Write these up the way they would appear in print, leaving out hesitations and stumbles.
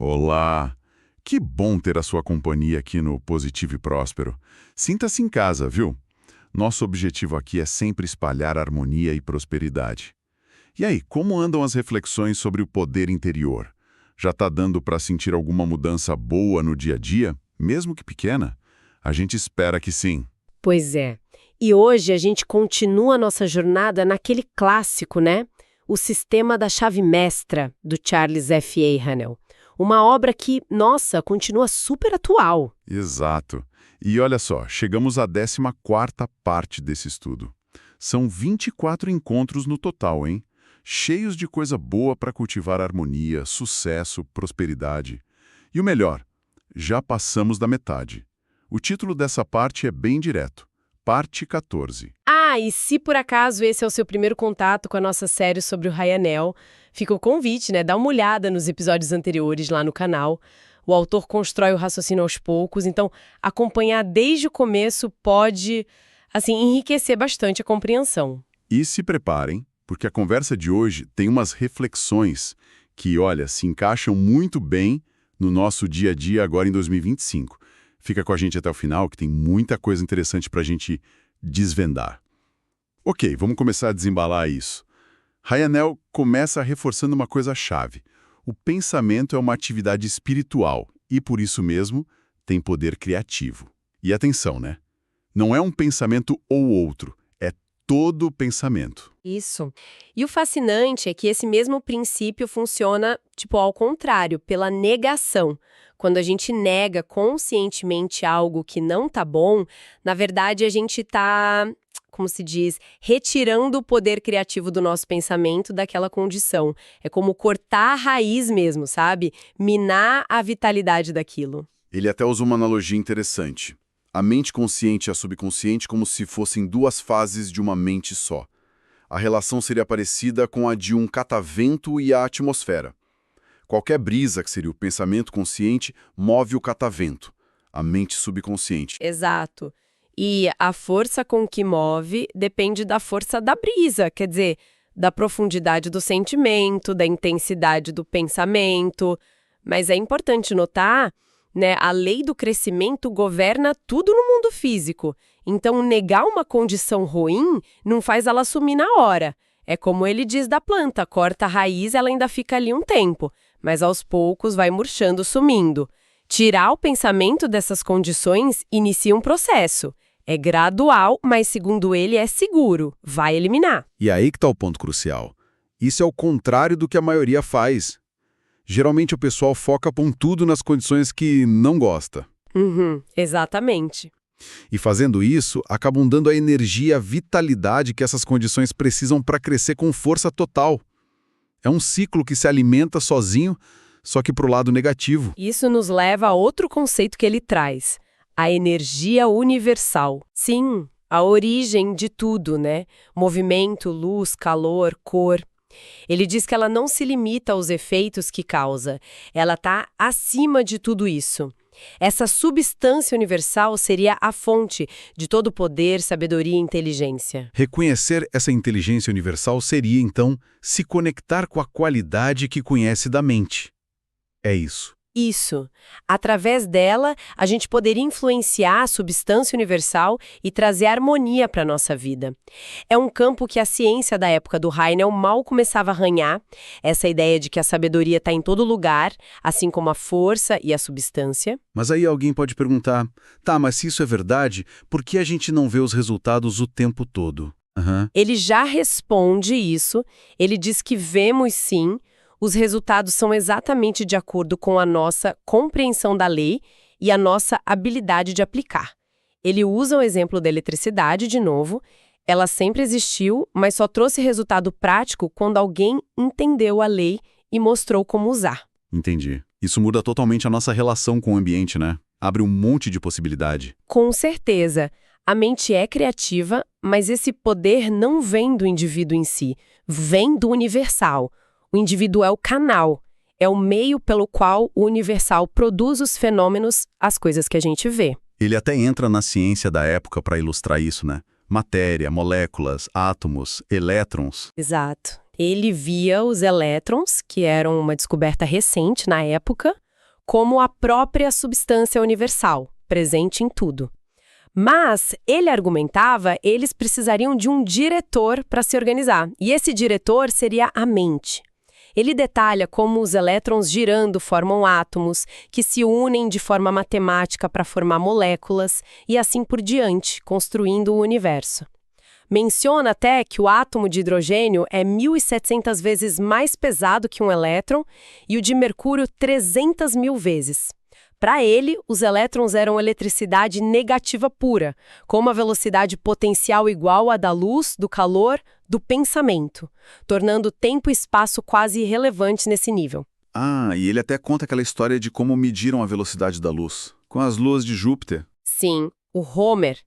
Olá! Que bom ter a sua companhia aqui no Positivo e Próspero. Sinta-se em casa, viu? Nosso objetivo aqui é sempre espalhar harmonia e prosperidade. E aí, como andam as reflexões sobre o poder interior? Já está dando para sentir alguma mudança boa no dia a dia, mesmo que pequena? A gente espera que sim. Pois é. E hoje a gente continua a nossa jornada naquele clássico, né? O Sistema da Chave Mestra, do Charles F. A. Haanel. Uma obra que, nossa, continua super atual. Exato. E olha só, chegamos à 14ª parte desse estudo. São 24 encontros no total, hein? Cheios de coisa boa para cultivar harmonia, sucesso, prosperidade. E o melhor, já passamos da metade. O título dessa parte é bem direto. Parte 14. E se por acaso esse é o seu primeiro contato com a nossa série sobre o Haanel, fica o convite, né? Dá uma olhada nos episódios anteriores lá no canal. O autor constrói o raciocínio aos poucos, então acompanhar desde o começo pode, enriquecer bastante a compreensão. E se preparem, porque a conversa de hoje tem umas reflexões que, olha, se encaixam muito bem no nosso dia a dia agora em 2025. Fica com a gente até o final, que tem muita coisa interessante para a gente desvendar. Ok, vamos começar a desembalar isso. Haanel começa reforçando uma coisa-chave. O pensamento é uma atividade espiritual e, por isso mesmo, tem poder criativo. E atenção, né? Não é um pensamento ou outro, é todo pensamento. Isso. E o fascinante é que esse mesmo princípio funciona, ao contrário, pela negação. Quando a gente nega conscientemente algo que não tá bom, na verdade a gente tá, como se diz, retirando o poder criativo do nosso pensamento daquela condição. É como cortar a raiz mesmo, sabe? Minar a vitalidade daquilo. Ele até usa uma analogia interessante. A mente consciente e a subconsciente como se fossem duas fases de uma mente só. A relação seria parecida com a de um catavento e a atmosfera. Qualquer brisa, que seria o pensamento consciente, move o catavento, a mente subconsciente. Exato. E a força com que move depende da força da brisa, quer dizer, da profundidade do sentimento, da intensidade do pensamento. Mas é importante notar, né, a lei do crescimento governa tudo no mundo físico. Então, negar uma condição ruim não faz ela sumir na hora. É como ele diz da planta, corta a raiz, ela ainda fica ali um tempo, mas aos poucos vai murchando, sumindo. Tirar o pensamento dessas condições inicia um processo. É gradual, mas segundo ele é seguro, vai eliminar. E aí que está o ponto crucial. Isso é o contrário do que a maioria faz. Geralmente o pessoal foca tudo nas condições que não gosta. Exatamente. E fazendo isso, acabam dando a energia e a vitalidade que essas condições precisam para crescer com força total. É um ciclo que se alimenta sozinho, só que para o lado negativo. Isso nos leva a outro conceito que ele traz, a energia universal. Sim, a origem de tudo, né? Movimento, luz, calor, cor. Ele diz que ela não se limita aos efeitos que causa, ela está acima de tudo isso. Essa substância universal seria a fonte de todo poder, sabedoria e inteligência. Reconhecer essa inteligência universal seria, então, se conectar com a qualidade que conhece da mente. É isso. Isso. Através dela, a gente poderia influenciar a substância universal e trazer harmonia para a nossa vida. É um campo que a ciência da época do Haanel mal começava a arranhar, essa ideia de que a sabedoria está em todo lugar, assim como a força e a substância. Mas aí alguém pode perguntar, mas se isso é verdade, por que a gente não vê os resultados o tempo todo? Ele já responde isso, ele diz que vemos sim. Os resultados são exatamente de acordo com a nossa compreensão da lei e a nossa habilidade de aplicar. Ele usa o exemplo da eletricidade de novo. Ela sempre existiu, mas só trouxe resultado prático quando alguém entendeu a lei e mostrou como usar. Entendi. Isso muda totalmente a nossa relação com o ambiente, né? Abre um monte de possibilidade. Com certeza. A mente é criativa, mas esse poder não vem do indivíduo em si, vem do universal. O indivíduo é o canal, é o meio pelo qual o universal produz os fenômenos, as coisas que a gente vê. Ele até entra na ciência da época para ilustrar isso, né? Matéria, moléculas, átomos, elétrons. Exato. Ele via os elétrons, que eram uma descoberta recente na época, como a própria substância universal, presente em tudo. Mas ele argumentava, eles precisariam de um diretor para se organizar, e esse diretor seria a mente. Ele detalha como os elétrons girando formam átomos, que se unem de forma matemática para formar moléculas, e assim por diante, construindo o universo. Menciona até que o átomo de hidrogênio é 1.700 vezes mais pesado que um elétron e o de mercúrio 300.000 vezes. Para ele, os elétrons eram eletricidade negativa pura, com uma velocidade potencial igual à da luz, do calor, do pensamento, tornando tempo e espaço quase irrelevantes nesse nível. Ah, e ele até conta aquela história de como mediram a velocidade da luz, com as luas de Júpiter. Sim, o Homer,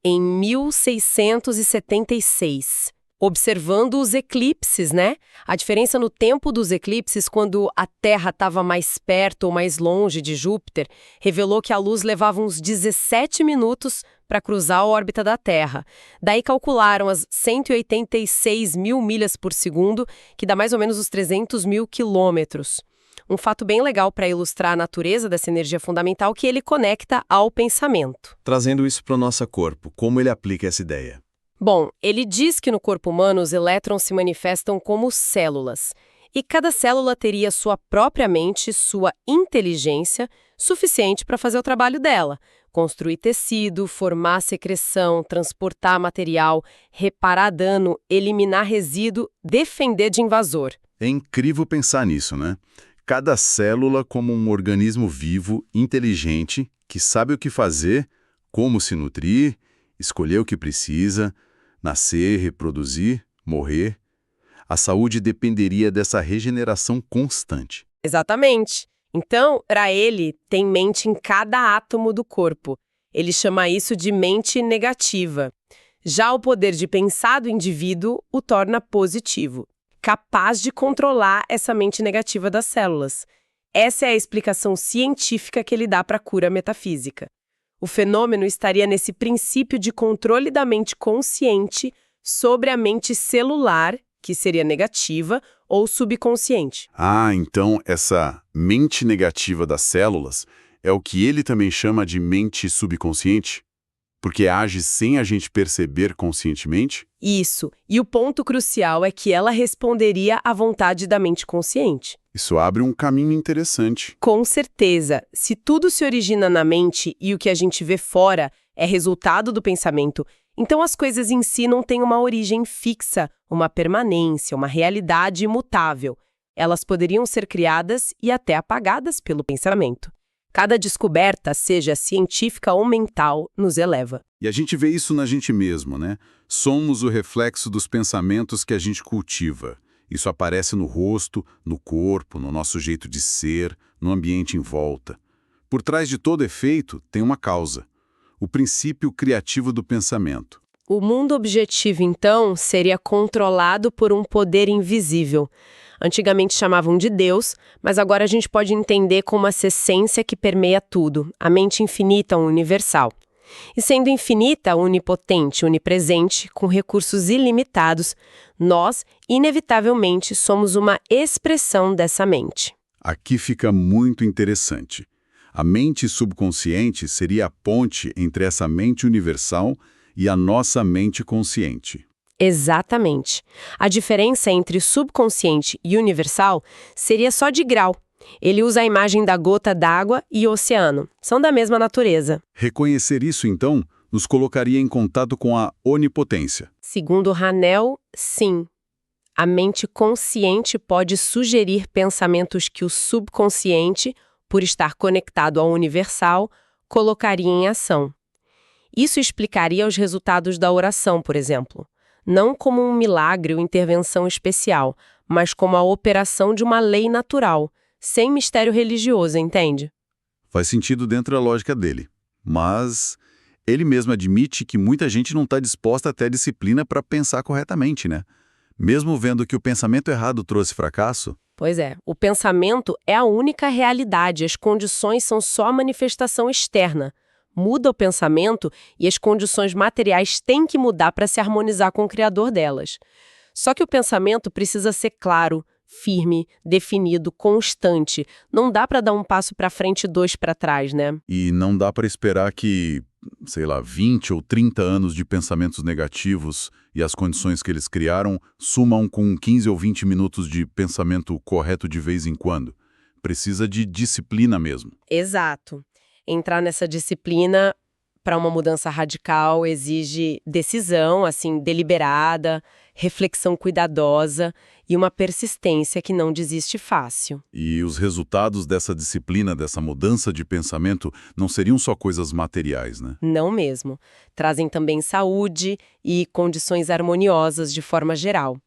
em 1676, observando os eclipses, né? A diferença no tempo dos eclipses, quando a Terra estava mais perto ou mais longe de Júpiter, revelou que a luz levava uns 17 minutos para cruzar a órbita da Terra. Daí calcularam as 186 mil milhas por segundo, que dá mais ou menos os 300 mil quilômetros. Um fato bem legal para ilustrar a natureza dessa energia fundamental que ele conecta ao pensamento. Trazendo isso para o nosso corpo, como ele aplica essa ideia? Bom, ele diz que no corpo humano os elétrons se manifestam como células, e cada célula teria sua própria mente, sua inteligência, suficiente para fazer o trabalho dela, construir tecido, formar secreção, transportar material, reparar dano, eliminar resíduo, defender de invasor. É incrível pensar nisso, né? Cada célula como um organismo vivo, inteligente, que sabe o que fazer, como se nutrir, escolher o que precisa, nascer, reproduzir, morrer. A saúde dependeria dessa regeneração constante. Exatamente. Então, para ele, tem mente em cada átomo do corpo. Ele chama isso de mente negativa. Já o poder de pensar do indivíduo o torna positivo, capaz de controlar essa mente negativa das células. Essa é a explicação científica que ele dá para a cura metafísica. O fenômeno estaria nesse princípio de controle da mente consciente sobre a mente celular, que seria negativa, ou subconsciente. Ah, então essa mente negativa das células é o que ele também chama de mente subconsciente? Porque age sem a gente perceber conscientemente? Isso. E o ponto crucial é que ela responderia à vontade da mente consciente. Isso abre um caminho interessante. Com certeza. Se tudo se origina na mente e o que a gente vê fora é resultado do pensamento, então as coisas em si não têm uma origem fixa, uma permanência, uma realidade imutável. Elas poderiam ser criadas e até apagadas pelo pensamento. Cada descoberta, seja científica ou mental, nos eleva. E a gente vê isso na gente mesmo, né? Somos o reflexo dos pensamentos que a gente cultiva. Isso aparece no rosto, no corpo, no nosso jeito de ser, no ambiente em volta. Por trás de todo efeito, tem uma causa. O princípio criativo do pensamento. O mundo objetivo, então, seria controlado por um poder invisível. Antigamente chamavam de Deus, mas agora a gente pode entender como essa essência que permeia tudo, a mente infinita, universal. E sendo infinita, onipotente, onipresente, com recursos ilimitados, nós, inevitavelmente, somos uma expressão dessa mente. Aqui fica muito interessante. A mente subconsciente seria a ponte entre essa mente universal e a nossa mente consciente. Exatamente. A diferença entre subconsciente e universal seria só de grau. Ele usa a imagem da gota d'água e oceano. São da mesma natureza. Reconhecer isso, então, nos colocaria em contato com a onipotência. Segundo Hanel, sim. A mente consciente pode sugerir pensamentos que o subconsciente, por estar conectado ao universal, colocaria em ação. Isso explicaria os resultados da oração, por exemplo. Não como um milagre ou intervenção especial, mas como a operação de uma lei natural, sem mistério religioso, entende? Faz sentido dentro da lógica dele. Mas ele mesmo admite que muita gente não está disposta a ter disciplina para pensar corretamente, né? Mesmo vendo que o pensamento errado trouxe fracasso. Pois é, o pensamento é a única realidade, as condições são só a manifestação externa. Muda o pensamento e as condições materiais têm que mudar para se harmonizar com o criador delas. Só que o pensamento precisa ser claro, firme, definido, constante. Não dá para dar um passo para frente e dois para trás, né? E não dá para esperar que, sei lá, 20 ou 30 anos de pensamentos negativos e as condições que eles criaram sumam com 15 ou 20 minutos de pensamento correto de vez em quando. Precisa de disciplina mesmo. Exato. Entrar nessa disciplina para uma mudança radical exige decisão, assim, deliberada, reflexão cuidadosa e uma persistência que não desiste fácil. E os resultados dessa disciplina, dessa mudança de pensamento, não seriam só coisas materiais, né? Não mesmo. Trazem também saúde e condições harmoniosas de forma geral.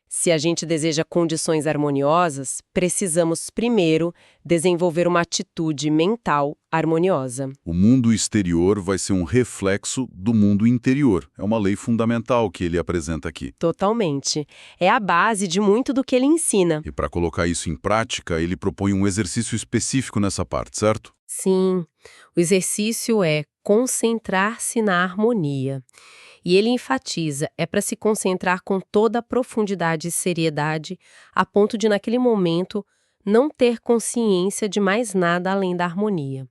Se a gente deseja condições harmoniosas, precisamos primeiro desenvolver uma atitude mental harmoniosa. O mundo exterior vai ser um reflexo do mundo interior. É uma lei fundamental que ele apresenta aqui. Totalmente. É a base de muito do que ele ensina. E para colocar isso em prática, ele propõe um exercício específico nessa parte, certo? Sim, o exercício é concentrar-se na harmonia. E ele enfatiza, é para se concentrar com toda a profundidade e seriedade, a ponto de, naquele momento, não ter consciência de mais nada além da harmonia.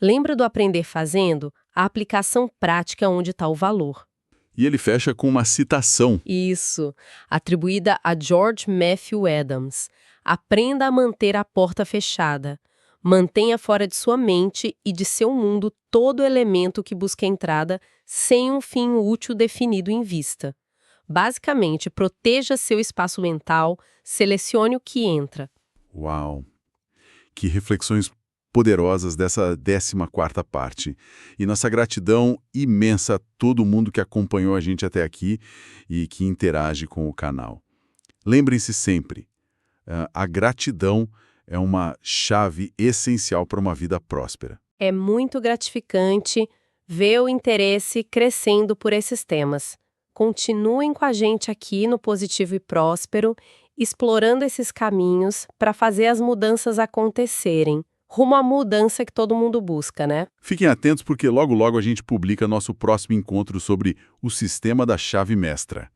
Lembra do aprender fazendo? A aplicação prática é onde está o valor. E ele fecha com uma citação. Isso, atribuída a George Matthew Adams. Aprenda a manter a porta fechada. Mantenha fora de sua mente e de seu mundo todo elemento que busca entrada sem um fim útil definido em vista. Basicamente, proteja seu espaço mental, selecione o que entra. Uau! Que reflexões poderosas dessa 14ª parte. E nossa gratidão imensa a todo mundo que acompanhou a gente até aqui e que interage com o canal. Lembrem-se sempre, a gratidão é uma chave essencial para uma vida próspera. É muito gratificante ver o interesse crescendo por esses temas. Continuem com a gente aqui no Positivo e Próspero, explorando esses caminhos para fazer as mudanças acontecerem. Rumo à mudança que todo mundo busca, né? Fiquem atentos porque logo logo a gente publica nosso próximo encontro sobre o sistema da chave mestra.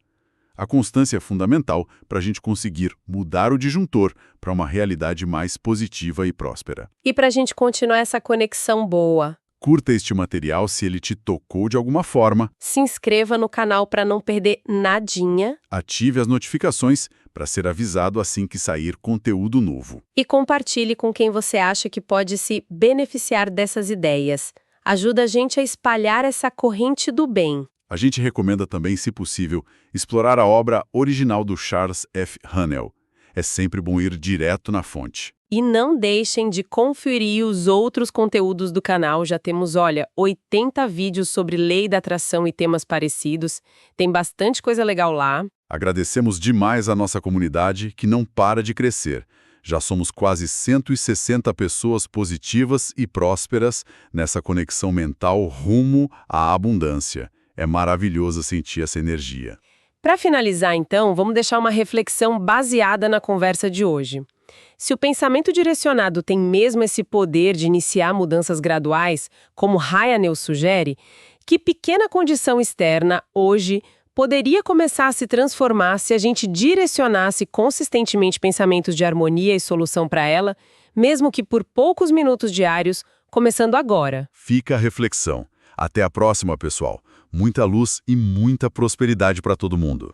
A constância é fundamental para a gente conseguir mudar o disjuntor para uma realidade mais positiva e próspera. E para a gente continuar essa conexão boa, Curta este material se ele te tocou de alguma forma. se inscreva no canal para não perder nadinha Ative as notificações para ser avisado assim que sair conteúdo novo. e compartilhe com quem você acha que pode se beneficiar dessas ideias. Ajuda a gente a espalhar essa corrente do bem. A gente recomenda também, se possível, explorar a obra original do Charles F. Haanel. É sempre bom ir direto na fonte. E não deixem de conferir os outros conteúdos do canal. Já temos, 80 vídeos sobre lei da atração e temas parecidos. Tem bastante coisa legal lá. Agradecemos demais a nossa comunidade, que não para de crescer. Já somos quase 160 pessoas positivas e prósperas nessa conexão mental rumo à abundância. É maravilhoso sentir essa energia. Para finalizar, então, vamos deixar uma reflexão baseada na conversa de hoje. Se o pensamento direcionado tem mesmo esse poder de iniciar mudanças graduais, como Haanel sugere, que pequena condição externa, hoje, poderia começar a se transformar se a gente direcionasse consistentemente pensamentos de harmonia e solução para ela, mesmo que por poucos minutos diários, começando agora? Fica a reflexão. Até a próxima, pessoal. Muita luz e muita prosperidade para todo mundo.